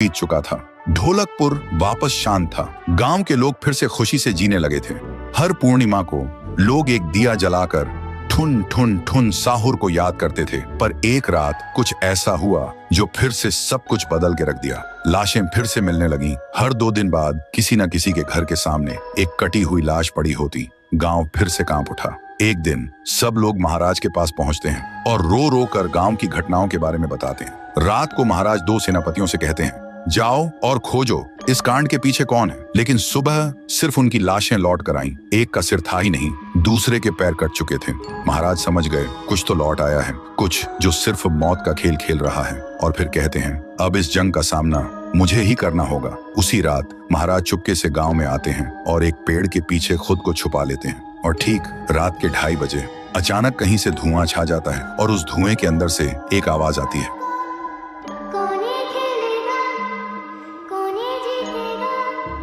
बीत चुका था। ढोलकपुर वापस शांत था। गांव के लोग फिर से खुशी से जीने लगे थे। हर पूर्णिमा को लोग एक दिया जलाकर ठुन ठुन ठुन साहुर को याद करते थे। पर एक रात कुछ ऐसा हुआ जो फिर से सब कुछ बदल के रख दिया। लाशें फिर से मिलने लगी। हर 2 दिन बाद किसी न किसी के घर के सामने एक कटी हुई लाश पड़ी होती। गांव फिर से कांप उठा। एक दिन सब लोग महाराज के पास पहुंचते हैं और रो रो कर गांव की घटनाओं के बारे में बताते हैं। रात को महाराज 2 सेनापतियों से कहते हैं, जाओ और खोजो इस कांड के पीछे कौन है। लेकिन सुबह सिर्फ उनकी लाशें लौट कर आईं। एक का सिर था ही नहीं, दूसरे के पैर कट चुके थे। महाराज समझ गए कुछ तो लौट आया है, कुछ जो सिर्फ मौत का खेल खेल रहा है। और फिर कहते हैं, अब इस जंग का सामना मुझे ही करना होगा। उसी रात महाराज चुपके से गांव में आते हैं और एक पेड़ के पीछे खुद को छुपा लेते हैं। और ठीक रात के 2:30 बजे अचानक कहीं से धुआं छा जाता है और उस धुएं के अंदर से एक आवाज आती है,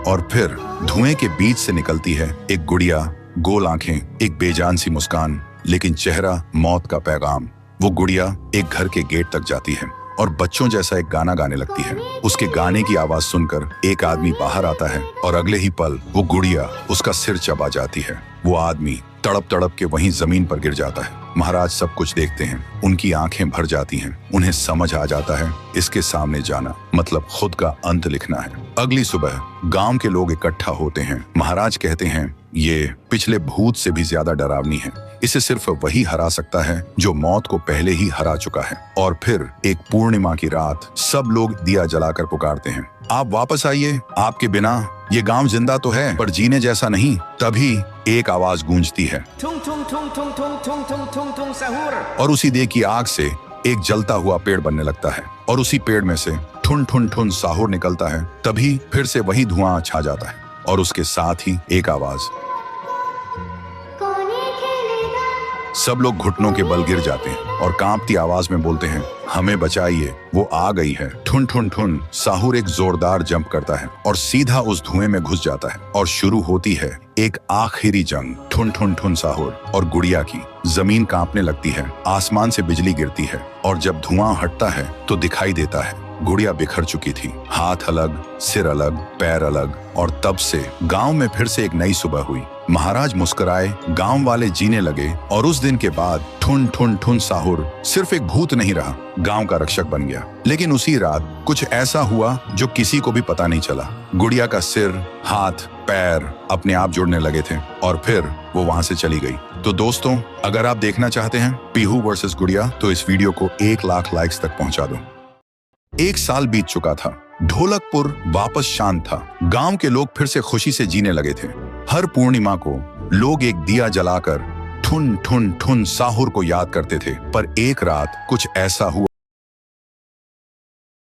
और फिर धुएं के बीच से निकलती है एक गुड़िया, गोल आंखें, एक बेजान सी मुस्कान, लेकिन चेहरा मौत का पैगाम। वो गुड़िया एक घर के गेट तक जाती है और बच्चों जैसा एक गाना गाने लगती है। उसके गाने की आवाज सुनकर एक आदमी बाहर आता है और अगले ही पल वो गुड़िया उसका सिर चबा जाती है। वो आदमी तड़प तड़प के वहीं जमीन पर गिर जाता है। महाराज सब कुछ देखते हैं। उनकी आंखें भर जाती हैं। उन्हें समझ आ जाता है इसके सामने जाना मतलब खुद का अंत लिखना है। अगली सुबह गांव के लोग इकट्ठा होते हैं। महाराज कहते हैं, ये पिछले भूत से भी ज्यादा डरावनी है। इसे सिर्फ वही हरा सकता है जो मौत को पहले ही हरा चुका है। और फिर एक पूर्णिमा की रात सब लोग दिया जलाकर पुकारते हैं, आप वापस आइए, आपके बिना ये गांव जिंदा तो है पर जीने जैसा नहीं। तभी एक आवाज गूंजती है और उसी देह की आग से एक जलता हुआ पेड़ बनने लगता है और उसी पेड़ में से ठुन ठुन ठुन साहुर निकलता है। तभी फिर से वही धुआं छा जाता है और उसके साथ ही एक आवाज। सब लोग घुटनों के बल गिर जाते हैं और कांपती आवाज में बोलते हैं, हमें बचाइए, वो आ गई है। ठुन ठुन ठुन साहुर एक जोरदार जंप करता है और सीधा उस धुएं में घुस जाता है और शुरू होती है एक आखिरी जंग ठुन ठुन ठुन साहुर और गुड़िया की। जमीन कांपने लगती है, आसमान से बिजली गिरती है और जब धुआं हटता है तो दिखाई देता है गुड़िया बिखर चुकी थी। हाथ अलग, सिर अलग, पैर अलग। और तब से गांव में फिर से एक नई सुबह हुई। महाराज मुस्कुराए, गांव वाले जीने लगे और उस दिन के बाद ठुन ठुन ठुन साहुर सिर्फ एक भूत नहीं रहा, गांव का रक्षक बन गया। लेकिन उसी रात कुछ ऐसा हुआ जो किसी को भी पता नहीं चला। गुड़िया का सिर, हाथ, पैर अपने आप जुड़ने लगे थे और फिर वो वहां से चली गई। तो दोस्तों, अगर आप देखना चाहते हैं पीहू वर्सेस गुड़िया तो इस वीडियो को 1 लाख लाइक्स तक पहुंचा दो। 1 साल बीत चुका था। ढोलकपुर वापस शांत था। गांव के लोग फिर से खुशी से जीने लगे थे। हर पूर्णिमा को लोग एक दिया जलाकर ठुन ठुन ठुन साहुर को याद करते थे। पर एक रात कुछ ऐसा हुआ